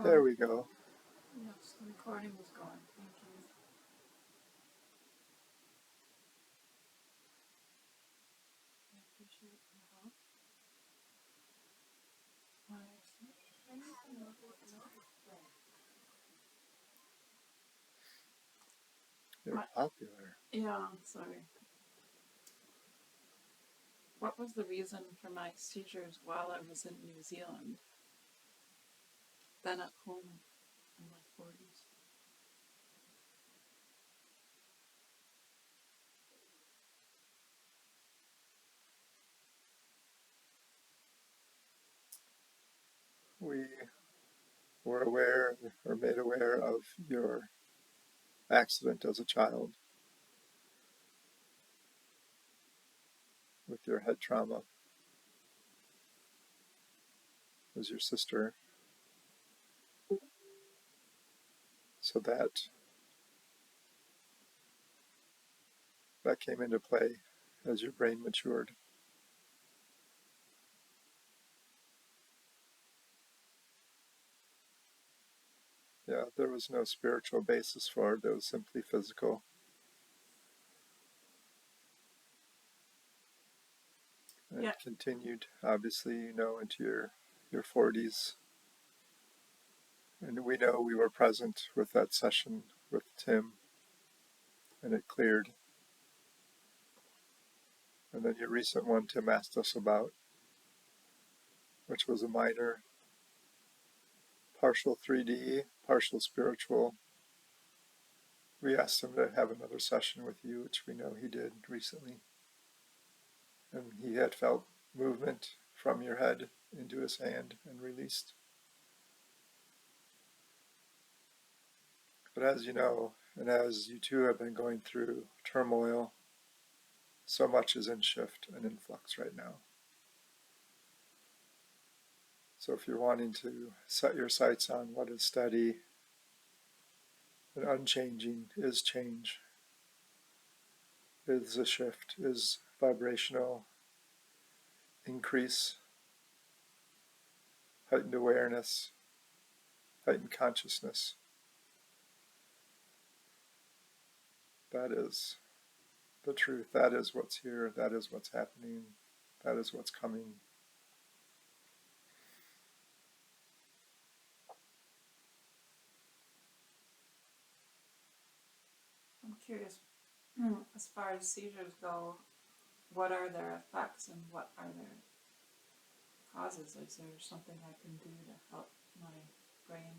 There we go. Yes, the recording was going. Thank you. I appreciate your help. You're popular. Yeah, sorry. What was the reason for my seizures while I was in New Zealand? Then at home in my 40s. We were aware or made aware of your accident as a child with your head trauma. It was your sister. So that came into play as your brain matured. Yeah, there was no spiritual basis for it. It was simply physical. And it continued, obviously, into your 40s. And we know we were present with that session with Tim, and it cleared. And then your recent one Tim asked us about, which was a minor, partial 3D, partial spiritual. We asked him to have another session with you, which we know he did recently. And he had felt movement from your head into his hand and released. But as you know, and as you two have been going through turmoil, so much is in shift and in flux right now. So if you're wanting to set your sights on what is steady and unchanging is change, is a shift, is vibrational increase, heightened awareness, heightened consciousness. That is the truth. That is what's here. That is what's happening. That is what's coming. I'm curious, as far as seizures go, what are their effects and what are their causes? Is there something I can do to help my brain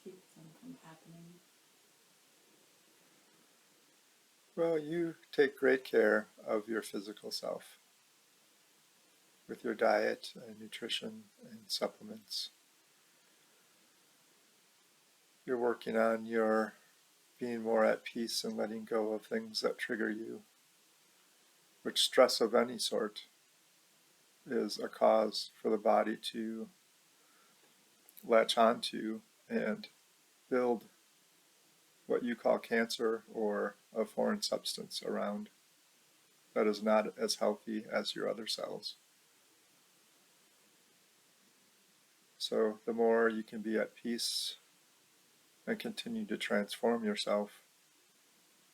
keep them from happening? Well, you take great care of your physical self with your diet and nutrition and supplements. You're working on your being more at peace and letting go of things that trigger you, which stress of any sort is a cause for the body to latch onto and build what you call cancer or a foreign substance around that is not as healthy as your other cells. So the more you can be at peace and continue to transform yourself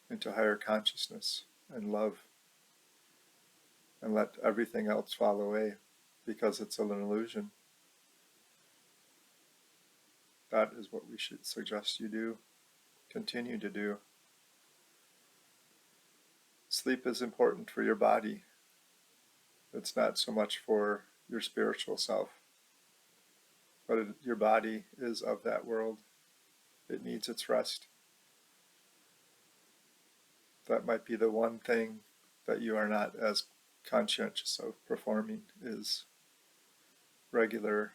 into higher consciousness and love, and let everything else fall away because it's an illusion. That is what we should suggest you do, continue to do. Sleep is important for your body. It's not so much for your spiritual self, but your body is of that world. It needs its rest. That might be the one thing that you are not as conscientious of performing, is regular,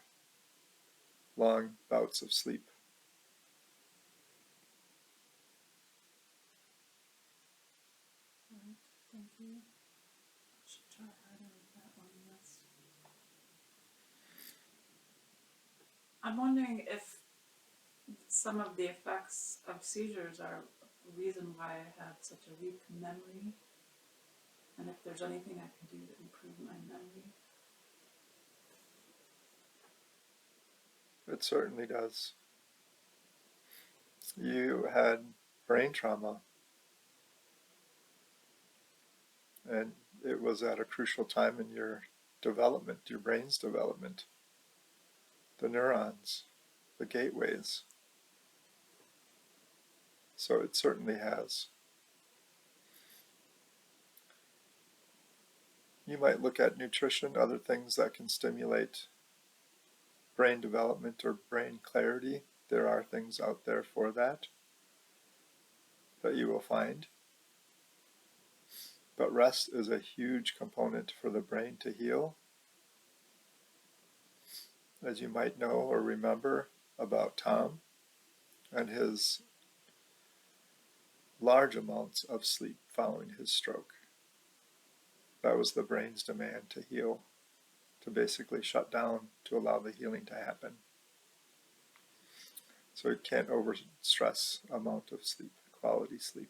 long bouts of sleep. Right, thank you. I should try harder with that one, yes. I'm wondering if some of the effects of seizures are the reason why I have such a weak memory, and if there's anything I can do to improve my memory. It certainly does. You had brain trauma, and it was at a crucial time in your development, your brain's development, the neurons, the gateways. So it certainly has. You might look at nutrition, other things that can stimulate brain development or brain clarity. There are things out there for that you will find. But rest is a huge component for the brain to heal. As you might know or remember about Tom and his large amounts of sleep following his stroke. That was the brain's demand to heal, to basically shut down to allow the healing to happen. So you can't overstress amount of sleep, quality sleep.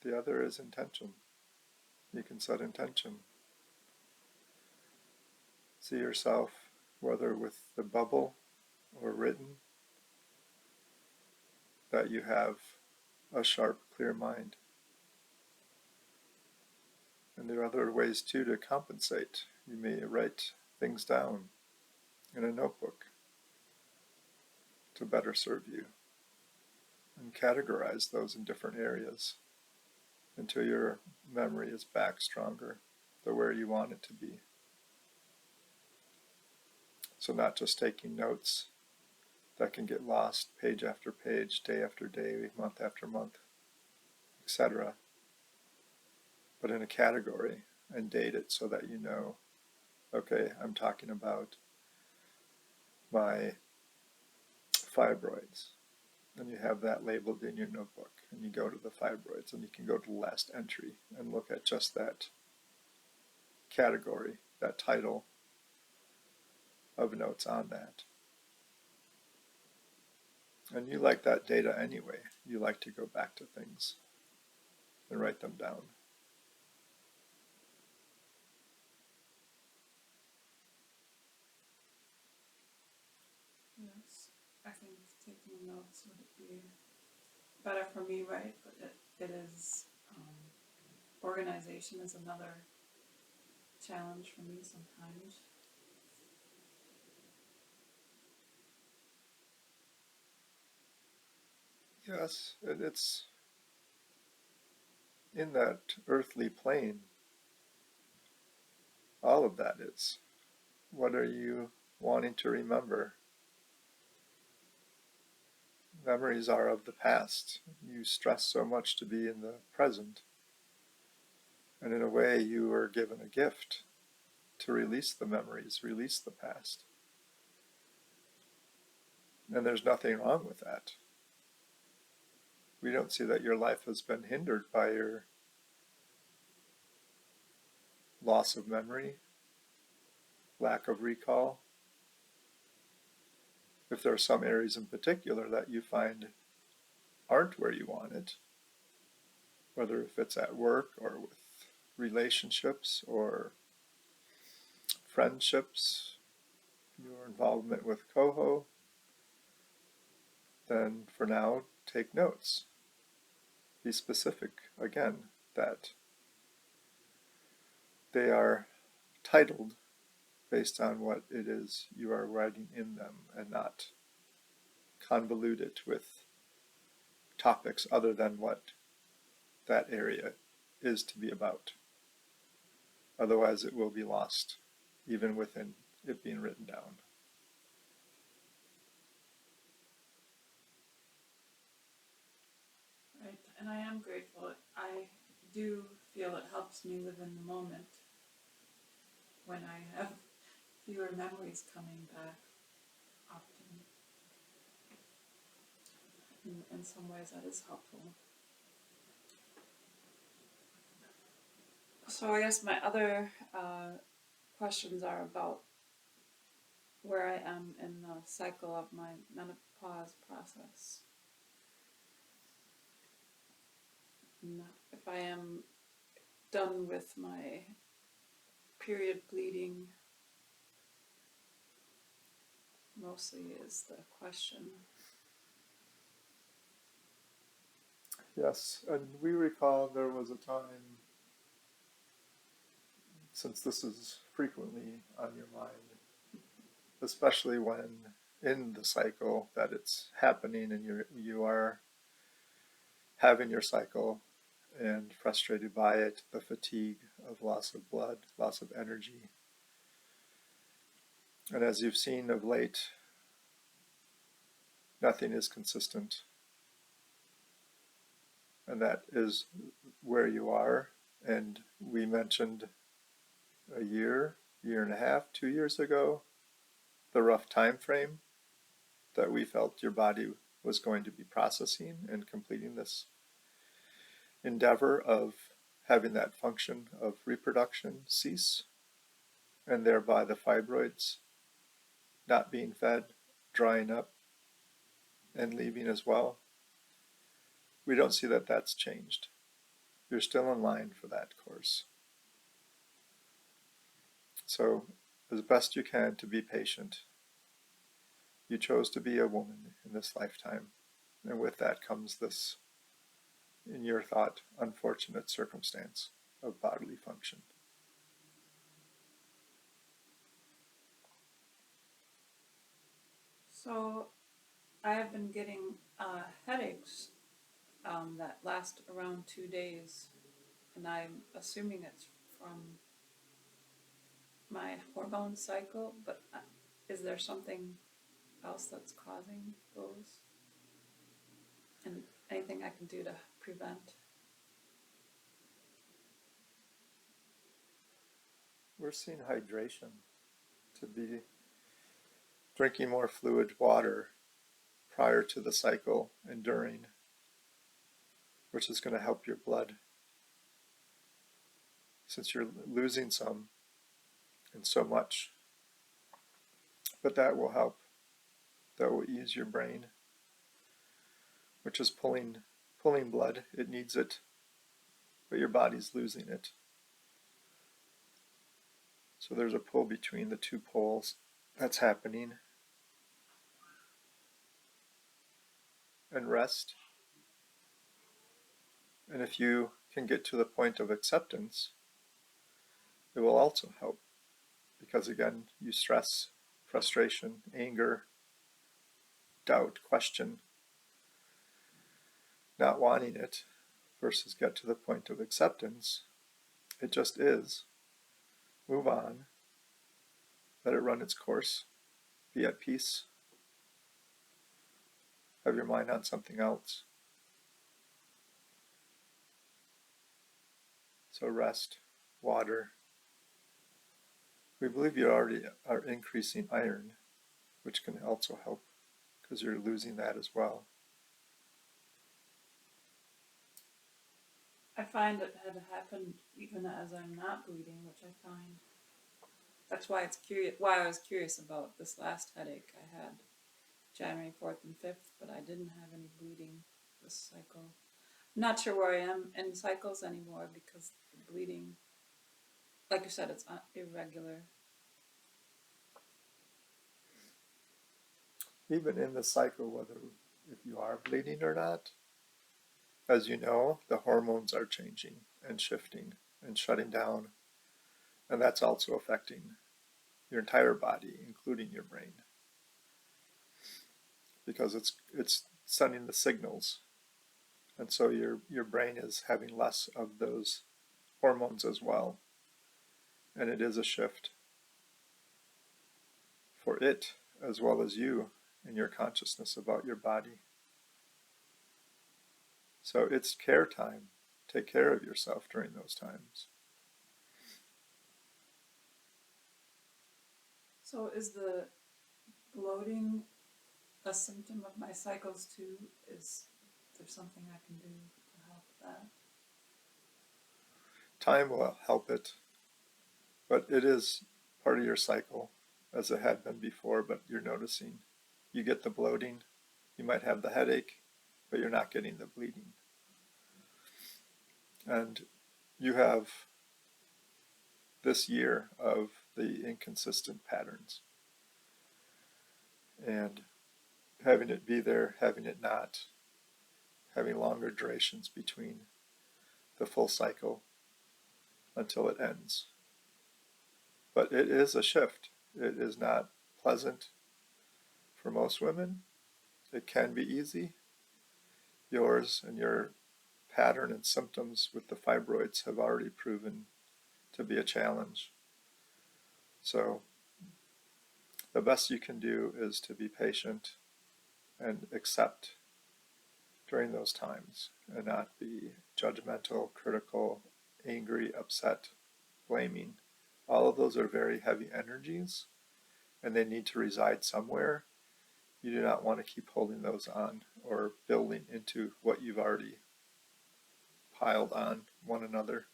The other is intention. You can set intention. See yourself, whether with the bubble or written, that you have a sharp, clear mind. And there are other ways too to compensate. You may write things down in a notebook to better serve you and categorize those in different areas until your memory is back stronger to where you want it to be. So not just taking notes that can get lost page after page, day after day, month after month, etc., but in a category and date it so that you know, okay, I'm talking about my fibroids. And you have that labeled in your notebook, and you go to the fibroids, and you can go to the last entry and look at just that category, that title of notes on that. And you like that data anyway. You like to go back to things and write them down. Yes, I think taking notes would be better for me, right? But it is, organization is another challenge for me sometimes. Yes, it's in that earthly plane. All of that is. What are you wanting to remember? Memories are of the past. You stress so much to be in the present. And in a way, you were given a gift to release the memories, release the past. And there's nothing wrong with that. We don't see that your life has been hindered by your loss of memory, lack of recall. If there are some areas in particular that you find aren't where you want it, whether if it's at work or with relationships or friendships, your involvement with coho, then for now, take notes. Be specific, again, that they are titled based on what it is you are writing in them and not convoluted with topics other than what that area is to be about. Otherwise, it will be lost, even within it being written down. Right, and I am grateful. I do feel it helps me live in the moment when I have fewer memories coming back often. In some ways that is helpful. So I guess my other questions are about where I am in the cycle of my menopause process. And if I am done with my period bleeding mostly is the question. Yes, and we recall there was a time, since this is frequently on your mind, especially when in the cycle that it's happening and you are having your cycle and frustrated by it, the fatigue of loss of blood, loss of energy. And as you've seen of late, nothing is consistent. And that is where you are. And we mentioned a year and a half, 2 years ago, the rough time frame that we felt your body was going to be processing and completing this endeavor of having that function of reproduction cease, and thereby the fibroids not being fed, drying up, and leaving as well. We don't see that that's changed. You're still in line for that course. So, as best you can, to be patient. You chose to be a woman in this lifetime, and with that comes this, in your thought, unfortunate circumstance of bodily function. So I have been getting headaches that last around 2 days, and I'm assuming it's from my hormone cycle, but is there something else that's causing those? And anything I can do to prevent? We're seeing hydration, to be drinking more fluid water prior to the cycle and during, which is going to help your blood. Since you're losing some and so much, but that will help. That will ease your brain, which is pulling blood. It needs it, but your body's losing it. So there's a pull between the two poles that's happening. And rest. And if you can get to the point of acceptance, it will also help. Because again, you stress, frustration, anger, doubt, question, not wanting it, versus get to the point of acceptance. It just is. Move on. Let it run its course. Be at peace. Have your mind on something else. So rest, water. We believe you already are increasing iron, which can also help because you're losing that as well. I find it had happened even as I'm not bleeding, which I find that's why I was curious about this last headache I had January 4th and 5th, but I didn't have any bleeding this cycle. I'm not sure where I am in cycles anymore because the bleeding, like you said, it's irregular. Even in the cycle, whether if you are bleeding or not, as you know, the hormones are changing and shifting and shutting down, and that's also affecting your entire body, including your brain, because it's sending the signals, and so your brain is having less of those hormones as well, and it is a shift for it as well as you in your consciousness about your body. So it's care time. Take care of yourself during those times. So is the bloating a symptom of my cycles too? Is there something I can do to help that? Time will help it, but it is part of your cycle as it had been before, but you're noticing you get the bloating, you might have the headache, but you're not getting the bleeding. And you have this year of the inconsistent patterns. And having it be there, having it not, having longer durations between the full cycle until it ends. But it is a shift. It is not pleasant for most women. It can be easy. Yours and your pattern and symptoms with the fibroids have already proven to be a challenge. So the best you can do is to be patient and accept during those times and not be judgmental, critical, angry, upset, blaming. All of those are very heavy energies and they need to reside somewhere. You do not want to keep holding those on or building into what you've already piled on one another.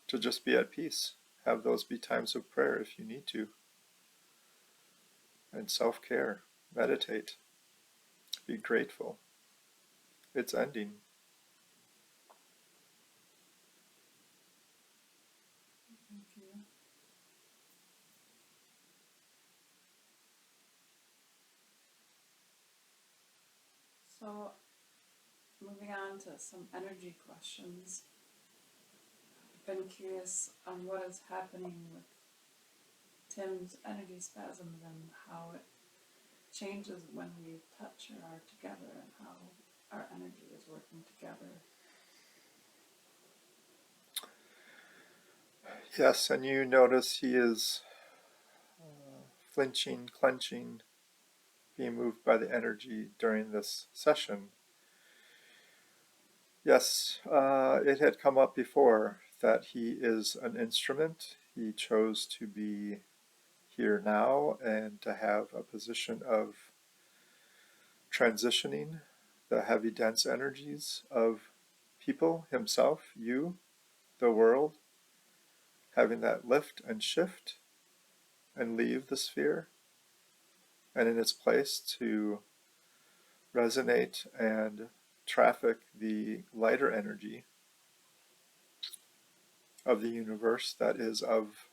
To just be at peace. Have those be times of prayer if you need to. And self-care. Meditate. Be grateful. It's ending. Thank you. So, moving on to some energy questions. I've been curious on what is happening with Tim's energy spasms and how it changes when we touch or are together and how our energy is working together. Yes, and you notice he is flinching, clenching, being moved by the energy during this session. Yes, it had come up before that he is an instrument. He chose to be here now and to have a position of transitioning the heavy, dense energies of people, himself, you, the world, having that lift and shift and leave the sphere, and in its place to resonate and traffic the lighter energy of the universe that is of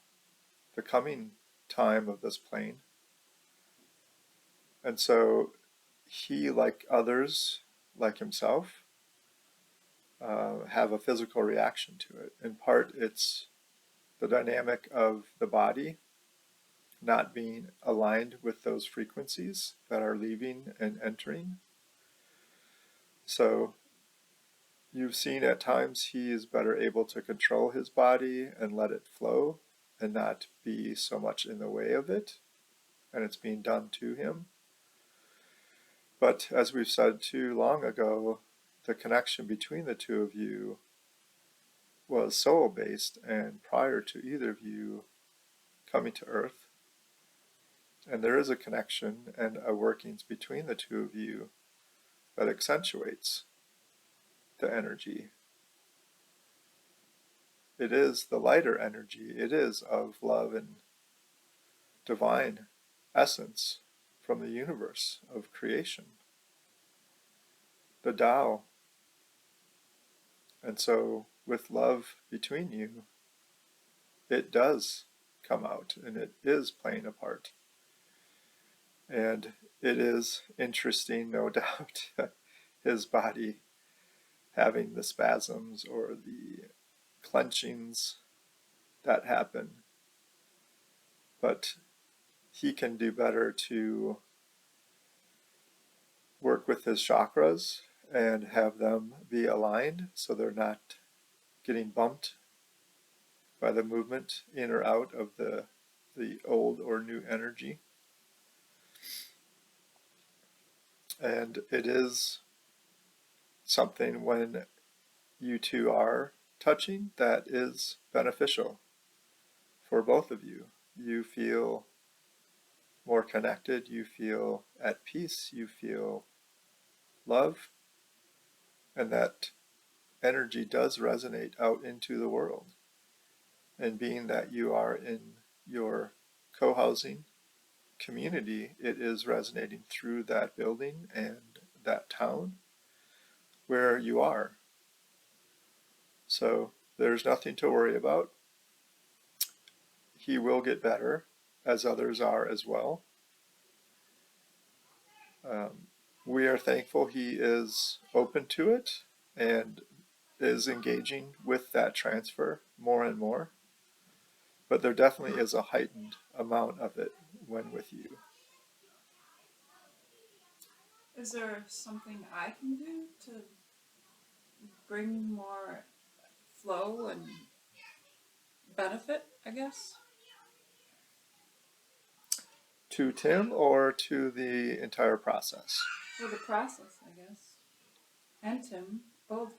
the coming time of this plane. And so he, like others, like himself, have a physical reaction to it. In part, it's the dynamic of the body not being aligned with those frequencies that are leaving and entering. So you've seen at times he is better able to control his body and let it flow and not be so much in the way of it, and it's being done to him. But as we've said too long ago, the connection between the two of you was soul-based and prior to either of you coming to Earth. And there is a connection and a workings between the two of you that accentuates the energy. It is the lighter energy. It is of love and divine essence from the universe of creation, the Tao. And so with love between you, it does come out and it is playing a part. And it is interesting, no doubt, his body having the spasms or the clenchings that happen. But he can do better to work with his chakras and have them be aligned so they're not getting bumped by the movement in or out of the old or new energy. And it is something when you two are touching that is beneficial for both of you. You feel more connected, you feel at peace, you feel love, and that energy does resonate out into the world. And being that you are in your co-housing community, it is resonating through that building and that town where you are. So there's nothing to worry about. he will get better, as others are as well. We are thankful he is open to it and is engaging with that transfer more and more. But there definitely is a heightened amount of it when with you. Is there something I can do to bring more flow and benefit, I guess? To Tim or to the entire process? For the process, I guess. And Tim, both.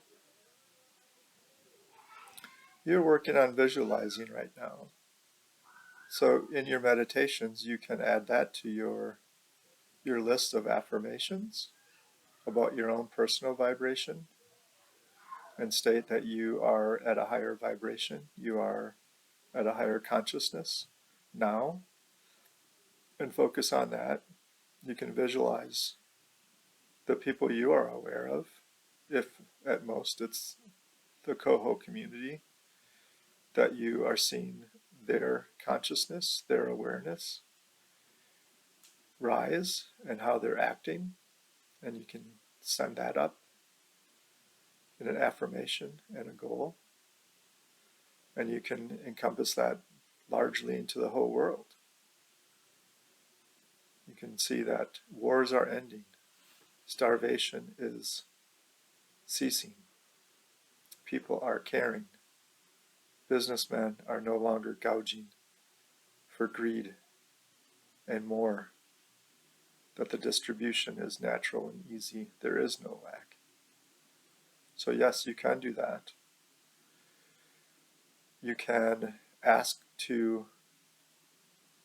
You're working on visualizing right now. So in your meditations, you can add that to your list of affirmations about your own personal vibration and state that you are at a higher vibration, you are at a higher consciousness now, and focus on that. You can visualize the people you are aware of, if at most it's the coho community, that you are seeing their consciousness, their awareness rise and how they're acting, and you can send that up in an affirmation and a goal, and you can encompass that largely into the whole world. You can see that wars are ending, starvation is ceasing, people are caring, businessmen are no longer gouging for greed and more, that the distribution is natural and easy, there is no lack. So yes, you can do that. You can ask to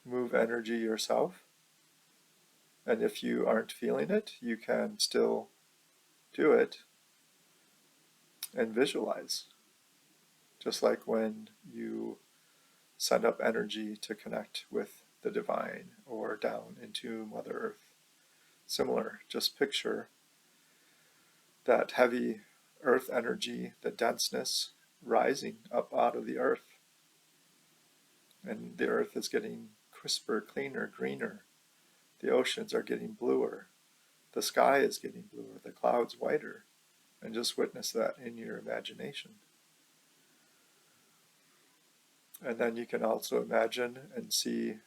move energy yourself, and if you aren't feeling it, you can still do it and visualize. Just like when you send up energy to connect with the divine or down into Mother Earth. Similar, just picture that heavy earth energy, the denseness rising up out of the earth. And the earth is getting crisper, cleaner, greener. The oceans are getting bluer. The sky is getting bluer, the clouds whiter. And just witness that in your imagination. And then you can also imagine and see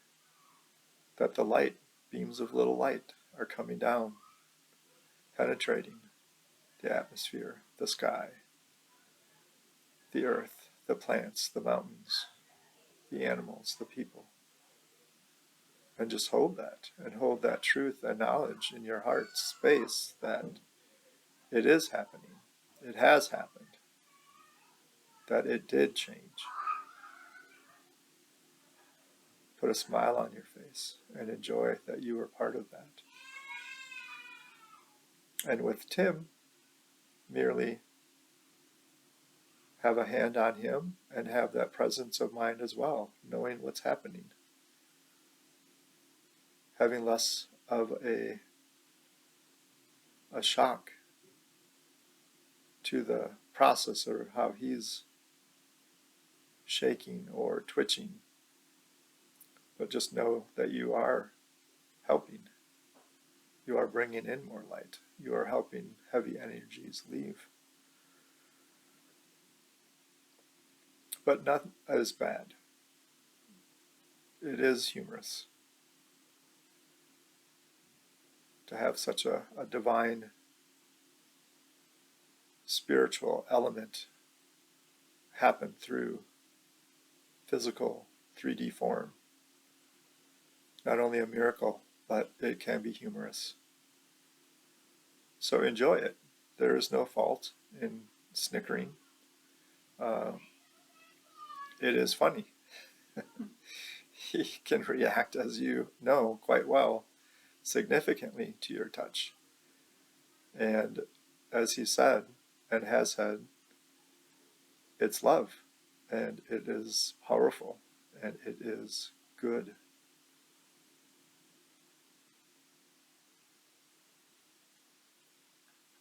that the light, beams of little light, are coming down, penetrating the atmosphere, the sky, the earth, the plants, the mountains, the animals, the people. And just hold that, and hold that truth and knowledge in your heart space that it is happening, it has happened, that it did change. Put a smile on your face and enjoy that you were part of that. And with Tim, merely have a hand on him and have that presence of mind as well, knowing what's happening. Having less of a shock to the process or how he's shaking or twitching, but just know that you are helping. You are bringing in more light. You are helping heavy energies leave. But not as bad. It is humorous to have such a divine spiritual element happen through physical 3D form. Not only a miracle, but it can be humorous. So enjoy it. There is no fault in snickering. It is funny. He can react, as you know quite well, significantly to your touch. And as he said and has said, it's love, and it is powerful, and it is good.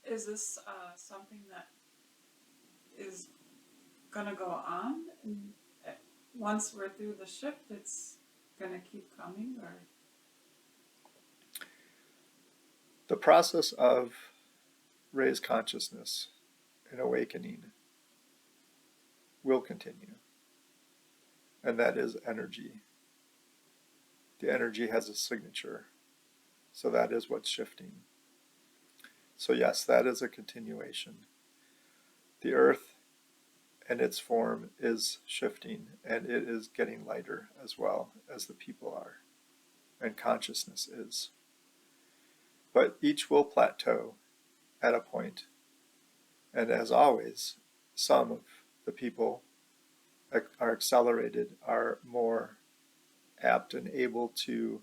Is this something that is gonna go on? And once we're through the shift, it's going to keep coming, or The process of raised consciousness and awakening will continue, and that is energy. The energy has a signature, so that is what's shifting. So yes, that is a continuation. The earth and its form is shifting, and it is getting lighter as well as the people are, and consciousness is. But each will plateau at a point, and as always, some of the people are accelerated, are more apt and able to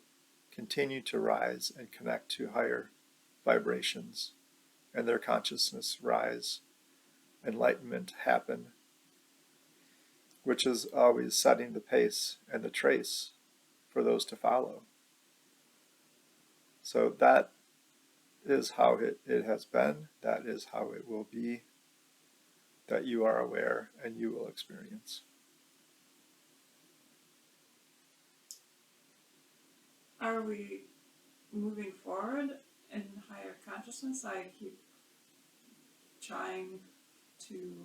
continue to rise and connect to higher vibrations, and their consciousness rise, enlightenment happen, which is always setting the pace and the trace for those to follow. So that is how it has been, that is how it will be, that you are aware and you will experience. are we moving forward in higher consciousness? I keep trying to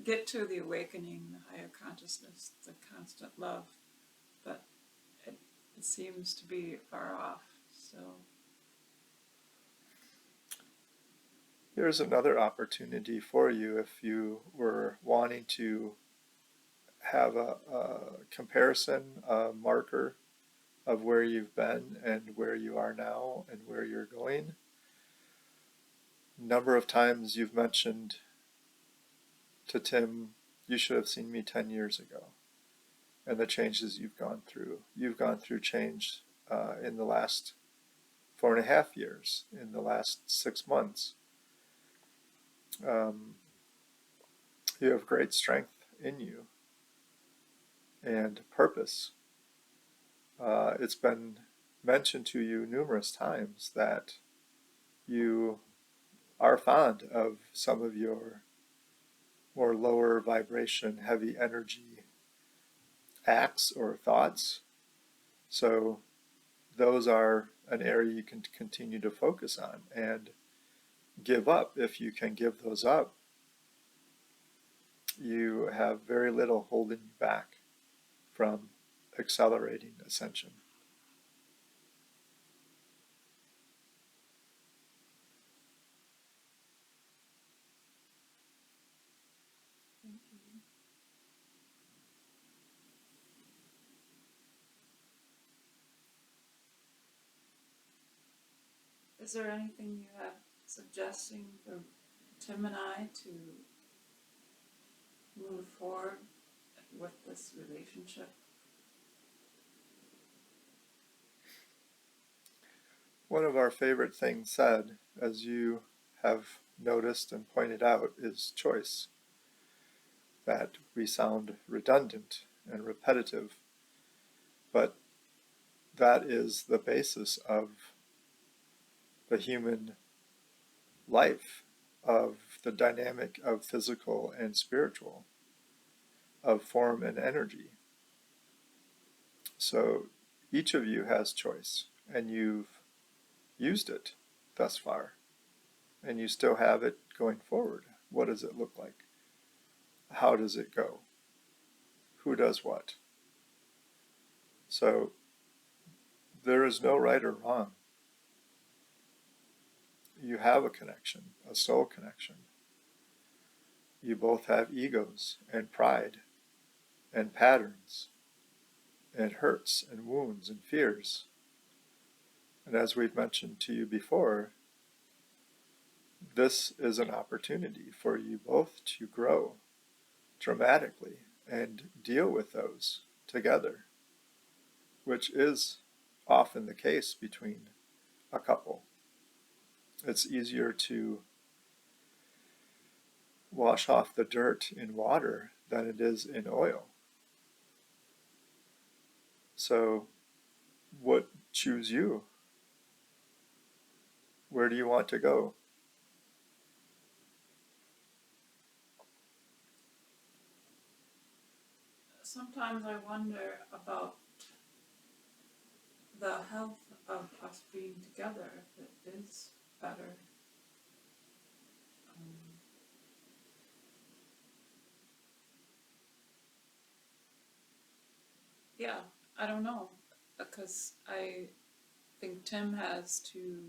get to the awakening, the higher consciousness, the constant love, but it seems to be far off. So Here's another opportunity for you if you were wanting to have a comparison, a marker of where you've been and where you are now and where you're going. Number of times you've mentioned to Tim, you should have seen me 10 years ago, and the changes you've gone through. You've gone through change in the last 4.5 years, in the last 6 months. You have great strength in you and purpose. It's been mentioned to you numerous times that you are fond of some of your more lower vibration, heavy energy acts or thoughts. So those are an area you can continue to focus on and give up. If you can give those up, you have very little holding you back from accelerating ascension. thank you. Is there anything you have suggesting for Tim and I to move forward with this relationship? One of our favorite things said, as you have noticed and pointed out, is choice. That we sound redundant and repetitive, but that is the basis of the human life, of the dynamic of physical and spiritual, of form and energy. So each of you has choice, and you've used it thus far, and you still have it going forward. What does it look like? How does it go? Who does what? So there is no right or wrong. You have a connection, a soul connection. You both have egos and pride and patterns and hurts and wounds and fears. And as we've mentioned to you before, this is an opportunity for you both to grow dramatically and deal with those together, which is often the case between a couple. It's easier to wash off the dirt in water than it is in oil. So, what choose you? Where do you want to go? sometimes I wonder about the health of us being together, if it is better. Um, yeah, I don't know, because I think Tim has to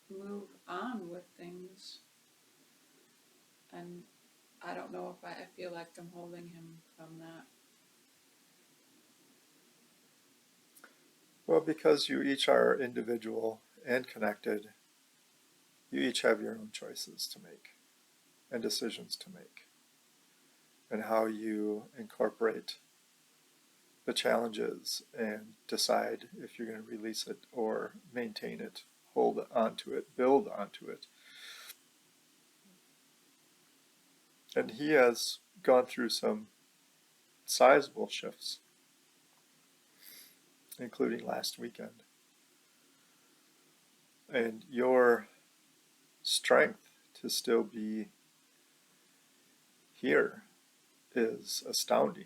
move on with things, and I don't know if I feel like I'm holding him from that. Well, because you each are individual and connected, you each have your own choices to make and decisions to make, and how you incorporate the challenges and decide if you're going to release it or maintain it, hold onto it, build onto it. And he has gone through some sizable shifts, including last weekend. And your strength to still be here is astounding.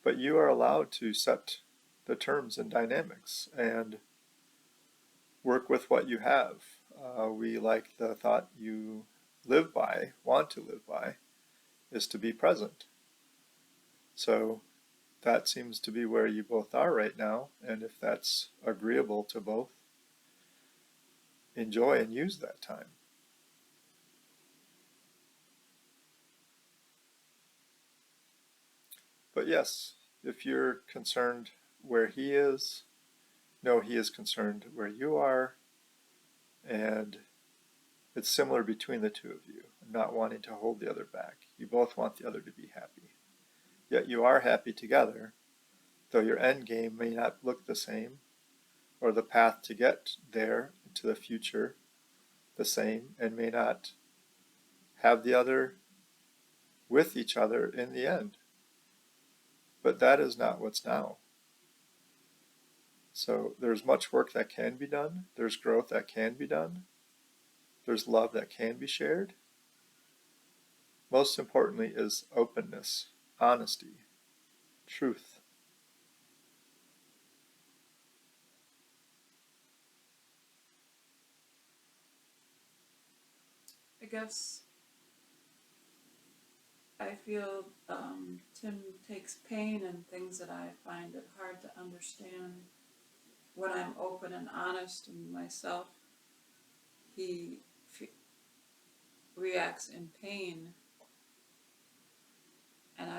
But you are allowed to set the terms and dynamics and work with what you have. We like the thought you live by, want to live by, is to be present. So that seems to be where you both are right now. And if that's agreeable to both, enjoy and use that time. But yes, if you're concerned where he is, know he is concerned where you are, and it's similar between the two of you, not wanting to hold the other back. You both want the other to be happy. Yet you are happy together, though your end game may not look the same, or the path to get there into the future the same, and may not have the other with each other in the end. But that is not what's now. So there's much work that can be done, there's growth that can be done, there's love that can be shared. Most importantly is openness, honesty, truth. I guess I feel Tim takes pain in things that I find it hard to understand. When I'm open and honest in myself, he reacts in pain, and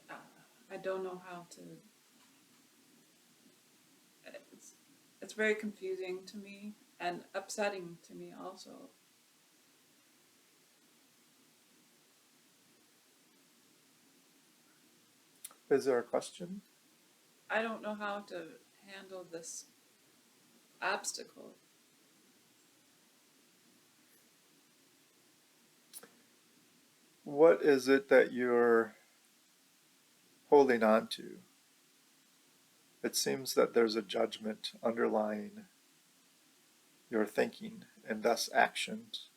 uh, I don't know how to. It's it's very confusing to me and upsetting to me also. Is there a question? I don't know how to handle this obstacle. What is it that you're holding on to? It seems that there's a judgment underlying your thinking and thus actions.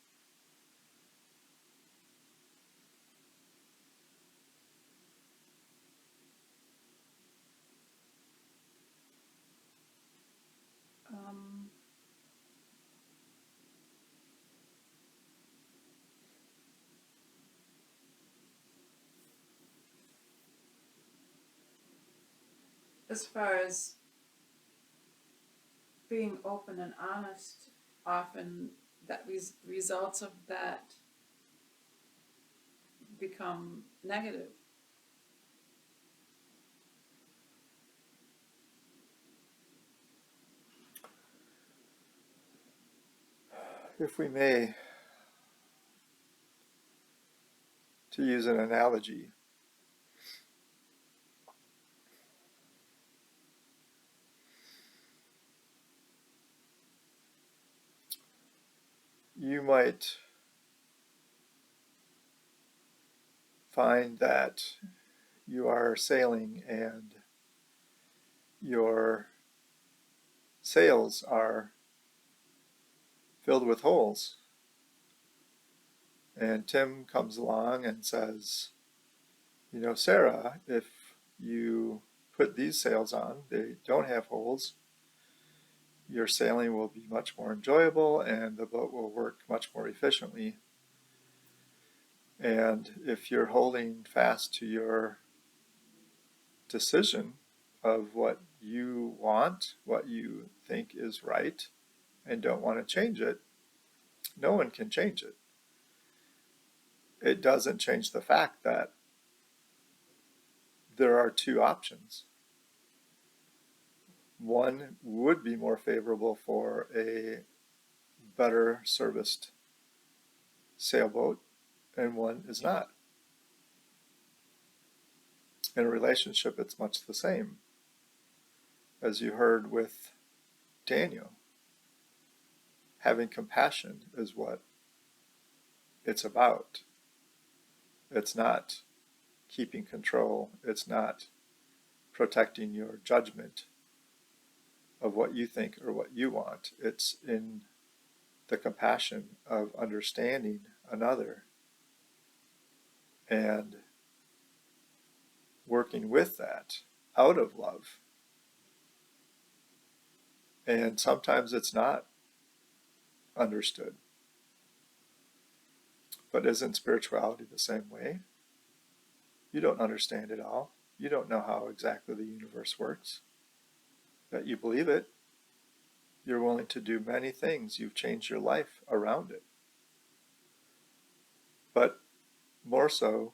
Um, as far as being open and honest, often that results of that become negative. If we may, to use an analogy, you might find that you are sailing and your sails are filled with holes. And Tim comes along and says, Sarah, if you put these sails on, they don't have holes, your sailing will be much more enjoyable and the boat will work much more efficiently. And if you're holding fast to your decision of what you want, what you think is right, and don't want to change it, no one can change it. It doesn't change the fact that there are two options. One would be more favorable for a better serviced sailboat, and one is not. In a relationship, it's much the same. As you heard with Daniel, having compassion is what it's about. It's not keeping control. It's not protecting your judgment of what you think or what you want. It's in the compassion of understanding another and working with that out of love. And sometimes it's not understood. But isn't spirituality the same way? You don't understand it all. You don't know how exactly the universe works. But you believe it. You're willing to do many things. You've changed your life around it. But more so,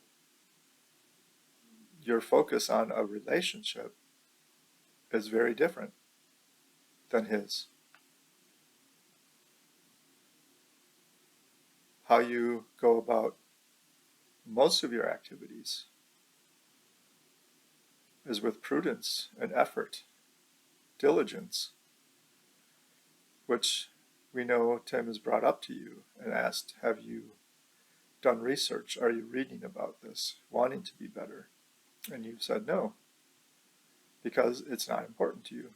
your focus on a relationship is very different than his. How you go about most of your activities is with prudence and effort, diligence, which we know Tim has brought up to you and asked, have you done research? Are you reading about this, wanting to be better? And you've said no, because it's not important to you.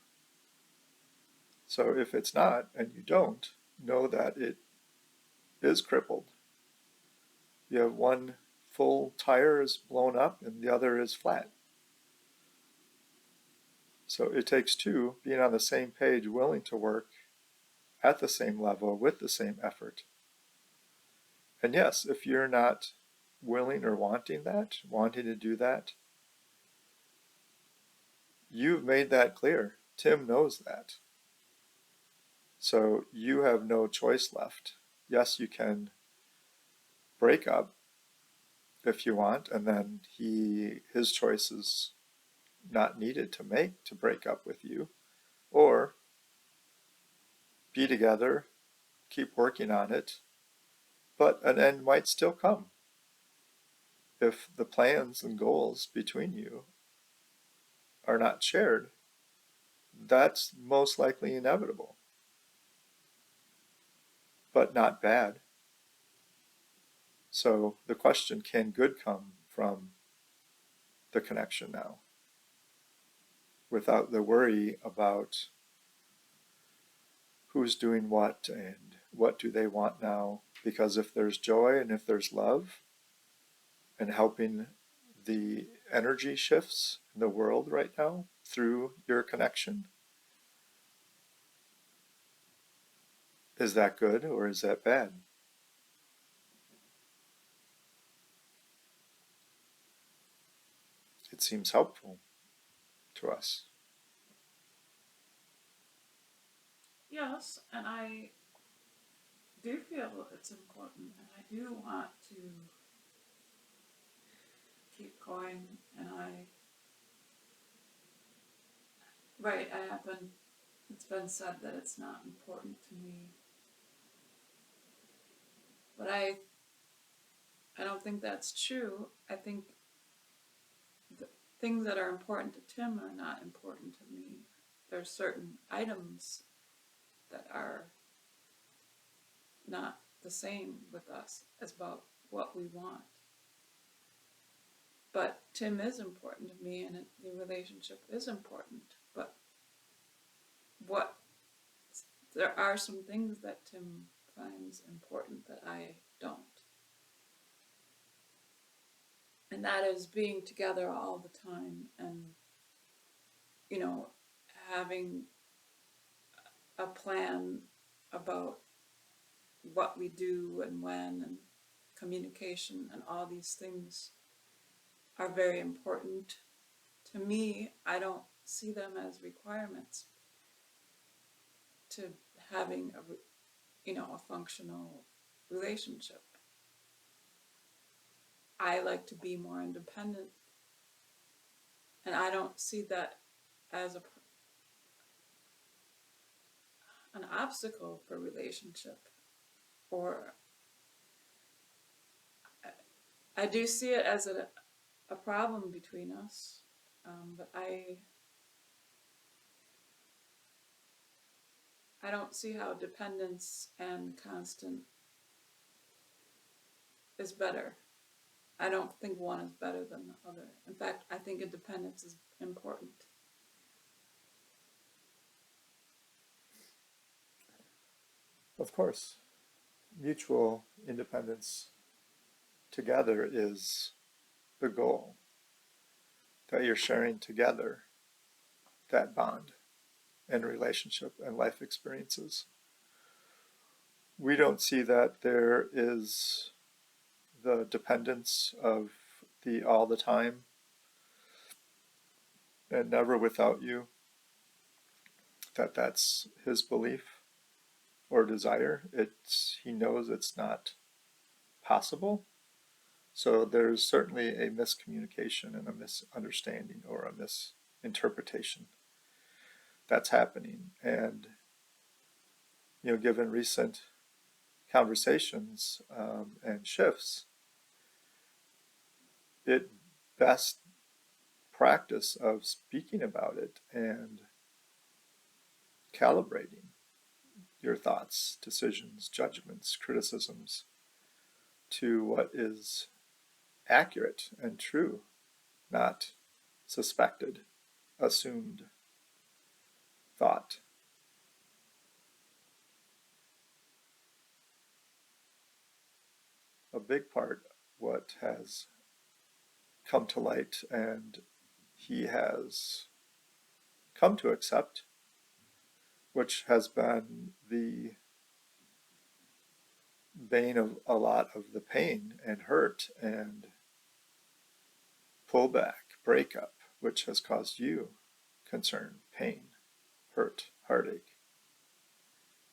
So if it's not, and you don't, know that it is crippled. You have one full tire is blown up and the other is flat. So it takes two being on the same page, willing to work at the same level with the same effort. And yes, if you're not willing or wanting to do that, you've made that clear. Tim knows that. So you have no choice left. Yes, you can break up if you want, and then his choice is not needed to make to break up with you, or be together, keep working on it, but an end might still come. If the plans and goals between you are not shared, that's most likely inevitable, but not bad. So the question, can good come from the connection now? Without the worry about who's doing what and what do they want now. Because if there's joy and if there's love and helping the energy shifts in the world right now through your connection, is that good or is that bad? It seems helpful to us. Yes, and I do feel it's important, and I do want to keep going, and it's been said that it's not important to me, but I don't think that's true. I think the things that are important to Tim are not important to me. There's certain items that are not the same with us as about what we want. But Tim is important to me, and the relationship is important. But there are some things that Tim finds important that I don't. And that is being together all the time and, you know, having a plan about what we do and when, and communication and all these things are very important. To me, I don't see them as requirements to having a functional relationship. I like to be more independent, and I don't see that as an obstacle for relationship. Or I do see it as a problem between us, but I don't see how dependence and constant is better. I don't think one is better than the other. In fact, I think independence is important. Of course, mutual independence together is the goal, that you're sharing together that bond and relationship and life experiences. We don't see that there is the dependence of the all the time and never without you, that that's his belief or desire. He knows it's not possible. So there's certainly a miscommunication and a misunderstanding or a misinterpretation that's happening. And, given recent conversations and shifts, it best practice of speaking about it and calibrating your thoughts, decisions, judgments, criticisms to what is accurate and true, not suspected, assumed thought. A big part what has come to light and he has come to accept, which has been the bane of a lot of the pain and hurt and pullback, breakup, which has caused you concern, pain, hurt, heartache,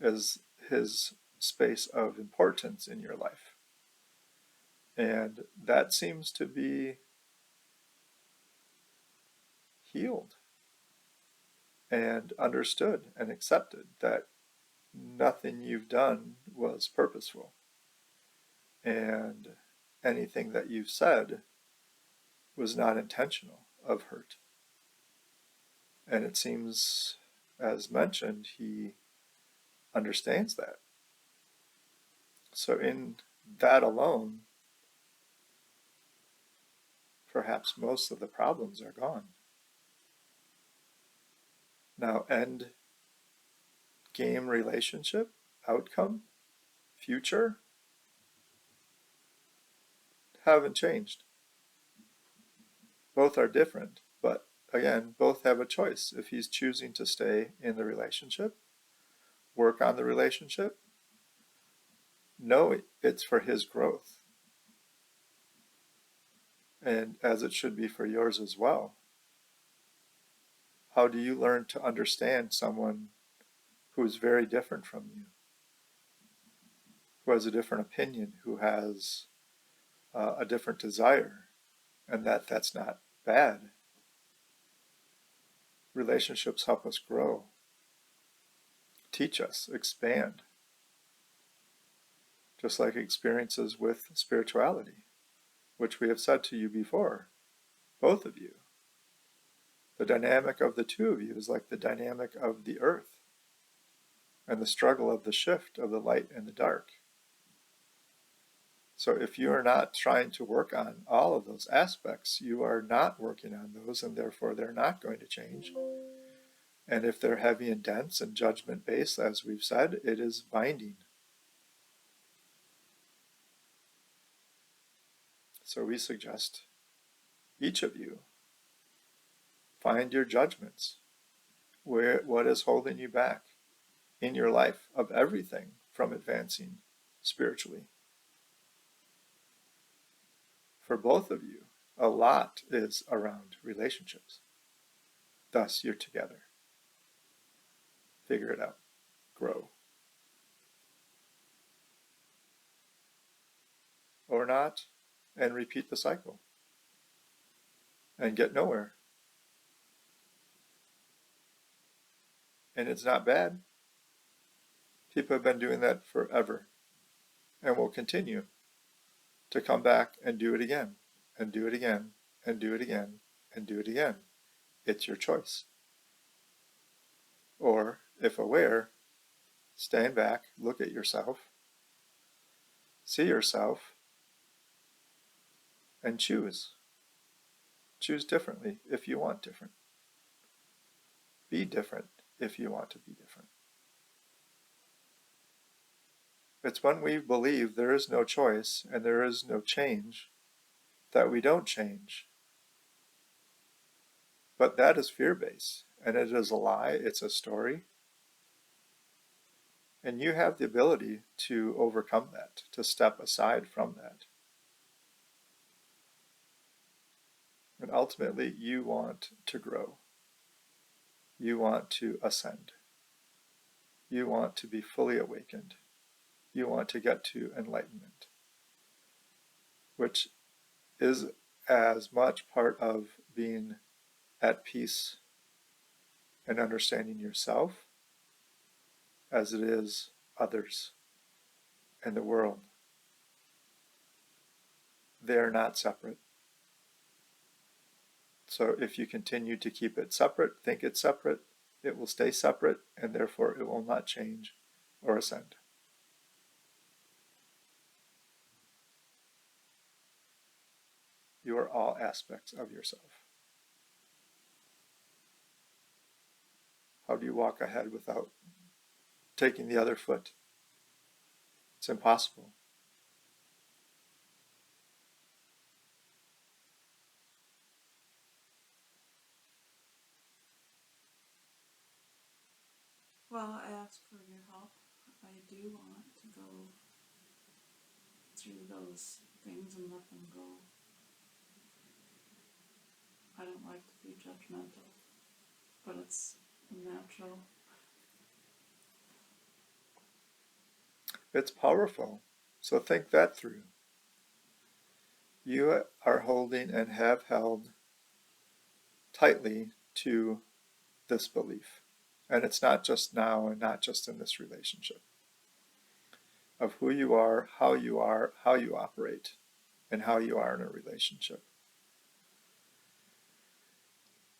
is his space of importance in your life. And that seems to be healed and understood and accepted, that nothing you've done was purposeful. And anything that you've said was not intentional of hurt. And it seems, as mentioned, he understands that. So in that alone, perhaps most of the problems are gone. Now, end game relationship, outcome, future, haven't changed. Both are different, but again, both have a choice. If he's choosing to stay in the relationship, work on the relationship, know it's for his growth. And as it should be for yours as well. How do you learn to understand someone who is very different from you, who has a different opinion, who has a different desire, and that's not bad? Relationships help us grow, teach us, expand, just like experiences with spirituality, which we have said to you before, both of you. The dynamic of the two of you is like the dynamic of the earth and the struggle of the shift of the light and the dark. So if you are not trying to work on all of those aspects, you are not working on those, and therefore they're not going to change. And if they're heavy and dense and judgment-based, as we've said, it is binding. So we suggest each of you, find your judgments. What is holding you back in your life of everything from advancing spiritually? For both of you, a lot is around relationships. Thus, you're together. Figure it out. Grow. Or not, and repeat the cycle and get nowhere. And it's not bad. People have been doing that forever and will continue to come back and do it again, and do it again, and do it again, and do it again. It's your choice. Or, if aware, stand back, look at yourself, see yourself, and choose. Choose differently if you want different. Be different if you want to be different. It's when we believe there is no choice and there is no change that we don't change. But that is fear-based, and it is a lie, it's a story. And you have the ability to overcome that, to step aside from that. And ultimately, you want to grow. You want to ascend. You want to be fully awakened. You want to get to enlightenment, which is as much part of being at peace and understanding yourself as it is others and the world. They are not separate. So if you continue to keep it separate, think it's separate, it will stay separate, and therefore it will not change or ascend. You are all aspects of yourself. How do you walk ahead without taking the other foot? It's impossible. Well, I ask for your help. I do want to go through those things and let them go. I don't like to be judgmental, but it's natural. It's powerful. So think that through. You are holding and have held tightly to this belief. And it's not just now and not just in this relationship. Of who you are, how you operate, and how you are in a relationship.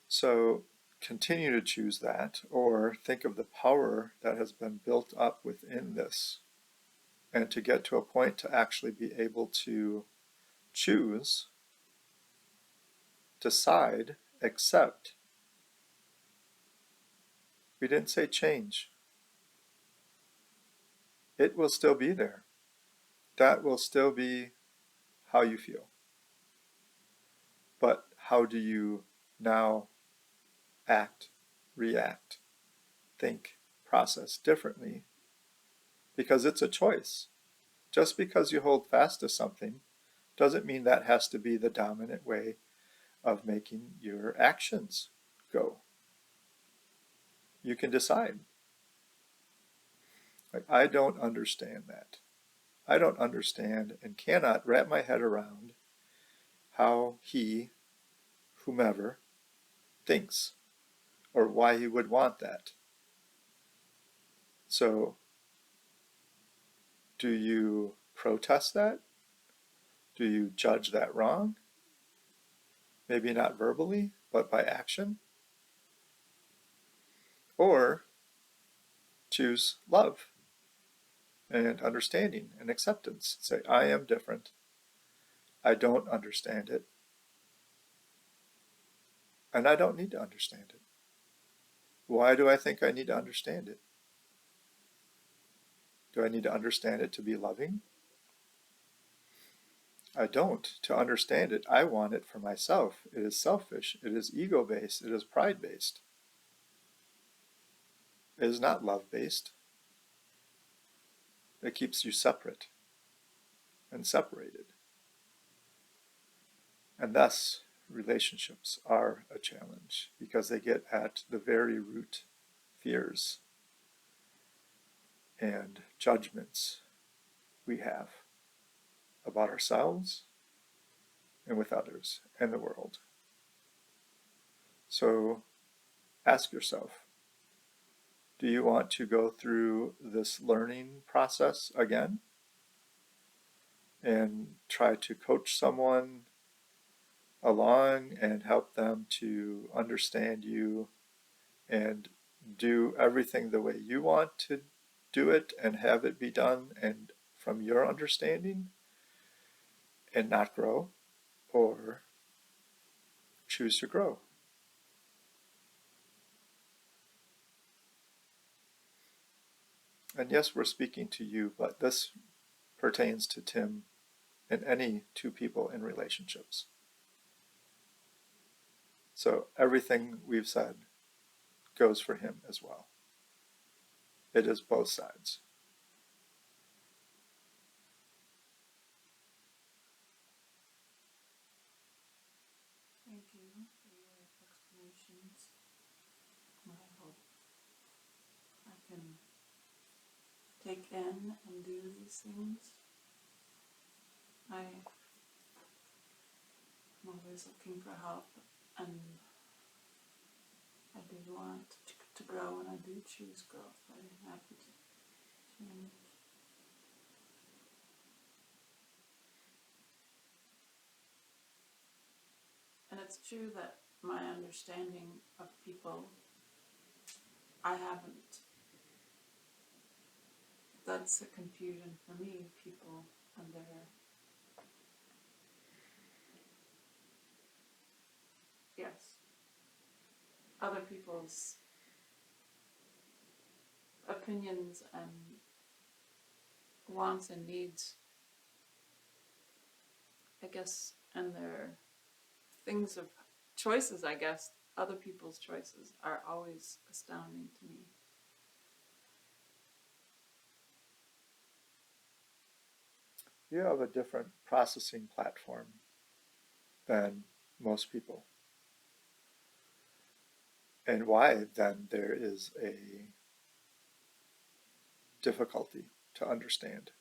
So continue to choose that, or think of the power that has been built up within this, and to get to a point to actually be able to choose, decide, accept. We didn't say change. It will still be there. That will still be how you feel. But how do you now act, react, think, process differently? Because it's a choice. Just because you hold fast to something doesn't mean that has to be the dominant way of making your actions go. You can decide. Like, I don't understand that. I don't understand and cannot wrap my head around how he, whomever, thinks or why he would want that. So, do you protest that? Do you judge that wrong? Maybe not verbally, but by action? Or choose love and understanding and acceptance. Say, I am different. I don't understand it. And I don't need to understand it. Why do I think I need to understand it? Do I need to understand it to be loving? I don't. To understand it, I want it for myself. It is selfish. It is ego-based. It is pride-based. It is not love-based. It keeps you separate and separated. And thus, relationships are a challenge because they get at the very root fears and judgments we have about ourselves and with others and the world. So ask yourself, do you want to go through this learning process again and try to coach someone along and help them to understand you and do everything the way you want to do it and have it be done and from your understanding and not grow, or choose to grow? And yes, we're speaking to you, but this pertains to Tim and any two people in relationships. So everything we've said goes for him as well. It is both sides. Thank you for your explanations. I hope I can take in and do these things. I'm always looking for help, and I do want to grow, and I do choose growth. I'm happy to change. And it's true that my understanding of people, I haven't, that's the confusion for me, people and their, yes, other people's opinions and wants and needs, I guess, and their things of choices, I guess, other people's choices are always astounding to me. You have a different processing platform than most people. And why then there is a difficulty to understand,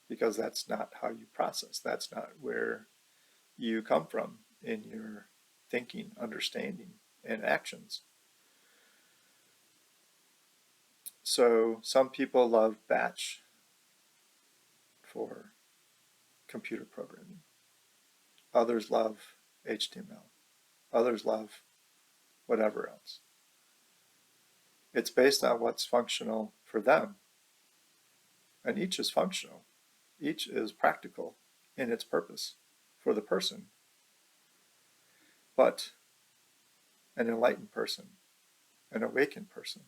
because that's not how you process. That's not where you come from in your thinking, understanding, and actions. So some people love batch for computer programming. Others love HTML. Others love whatever else. It's based on what's functional for them. And each is functional. Each is practical in its purpose for the person. But an enlightened person, an awakened person,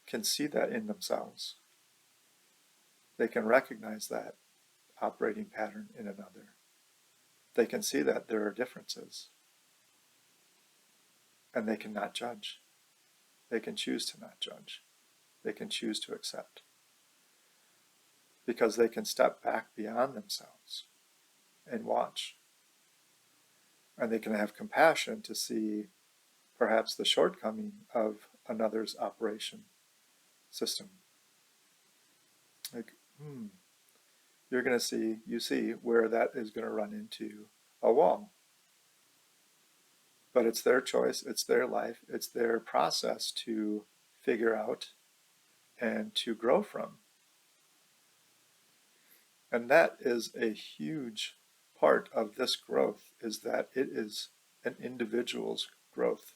can see that in themselves. They can recognize that operating pattern in another. They can see that there are differences, and they can not judge. They can choose to not judge. They can choose to accept, because they can step back beyond themselves and watch. And they can have compassion to see perhaps the shortcoming of another's operation system. Like, you're going to see, you see where that is going to run into a wall. But it's their choice, it's their life, it's their process to figure out and to grow from. And that is a huge part of this growth, is that it is an individual's growth.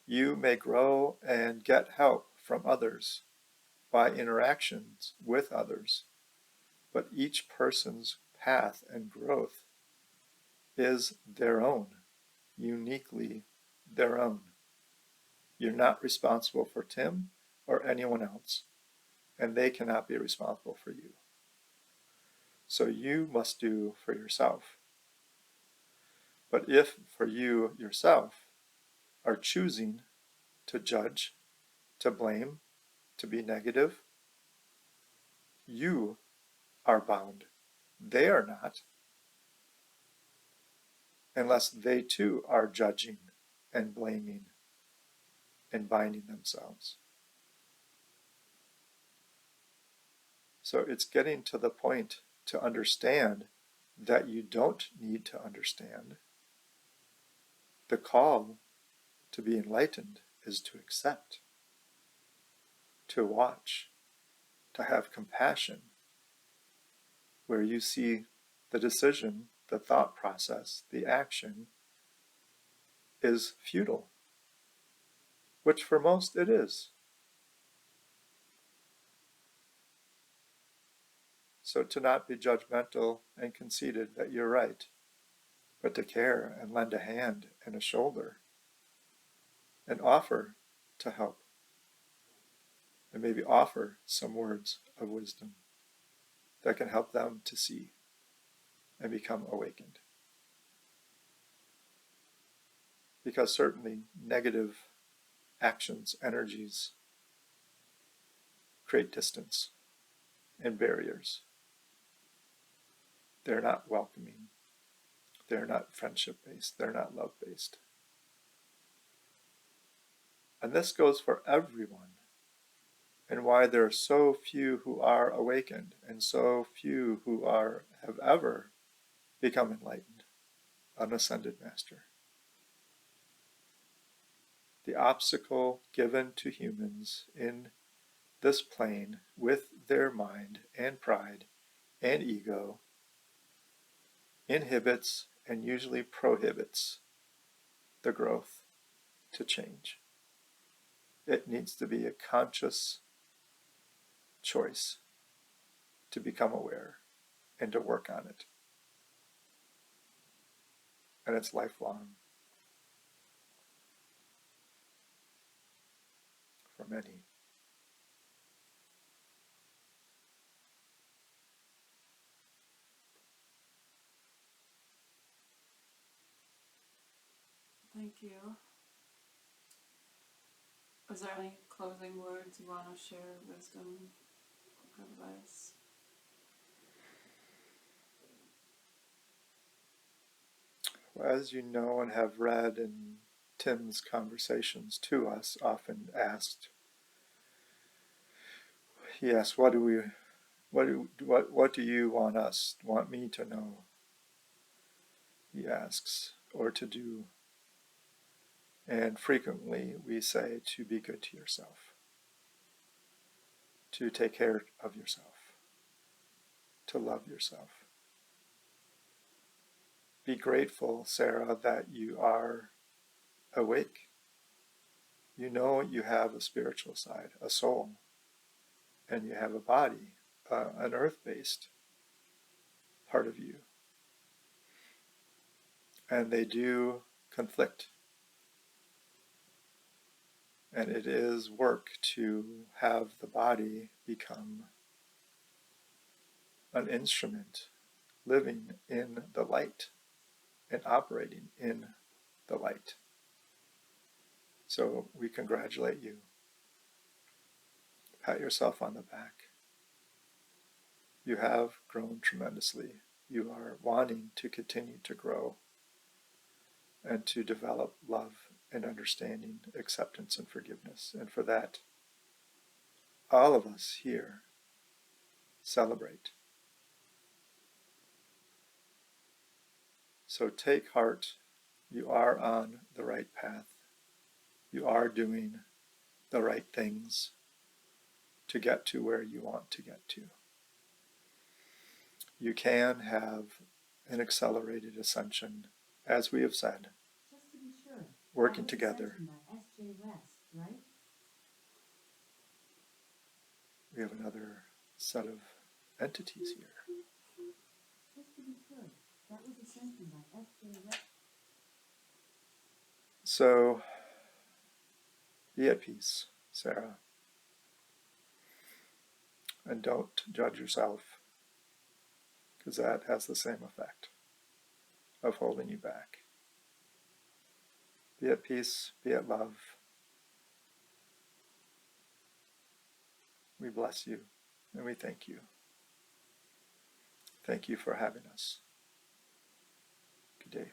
You may grow and get help from others by interactions with others, but each person's path and growth is their own, uniquely their own. You're not responsible for Tim or anyone else, and they cannot be responsible for you. So you must do for yourself. But if for you yourself are choosing to judge, to blame, to be negative, you are bound. They are not, unless they too are judging and blaming and binding themselves. So it's getting to the point to understand that you don't need to understand. The call to be enlightened is to accept, to watch, to have compassion, where you see the decision, the thought process, the action is futile, which for most it is. So to not be judgmental and conceited that you're right, but to care and lend a hand and a shoulder and offer to help and maybe offer some words of wisdom that can help them to see and become awakened. Because certainly negative actions, energies create distance and barriers. They're not welcoming. They're not friendship-based. They're not love-based. And this goes for everyone, and why there are so few who are awakened and so few who have ever become enlightened, an ascended master. The obstacle given to humans in this plane with their mind and pride and ego inhibits and usually prohibits the growth to change. It needs to be a conscious choice to become aware and to work on it. And it's lifelong for many. Thank you. Is there any closing words you want to share, wisdom, advice? Well, as you know and have read in Tim's conversations to us, often asked, he asks, what do you want me to know? He asks, or to do. And frequently we say to be good to yourself, to take care of yourself, to love yourself. Be grateful, Sarah, that you are awake. You know you have a spiritual side, a soul, and you have a body, an earth-based part of you. And they do conflict. And it is work to have the body become an instrument living in the light and operating in the light. So we congratulate you. Pat yourself on the back. You have grown tremendously. You are wanting to continue to grow and to develop love and understanding, acceptance and forgiveness. And for that, all of us here celebrate. So take heart. You are on the right path. You are doing the right things to get to where you want to get to. You can have an accelerated ascension, as we have said, just to be sure, working together. by S.J. West, right? We have another set of entities here. Just to be sure, that was ascension by S.J. West. So, be at peace, Sarah. And don't judge yourself, because that has the same effect of holding you back. Be at peace, be at love. We bless you and we thank you. Thank you for having us. Good day.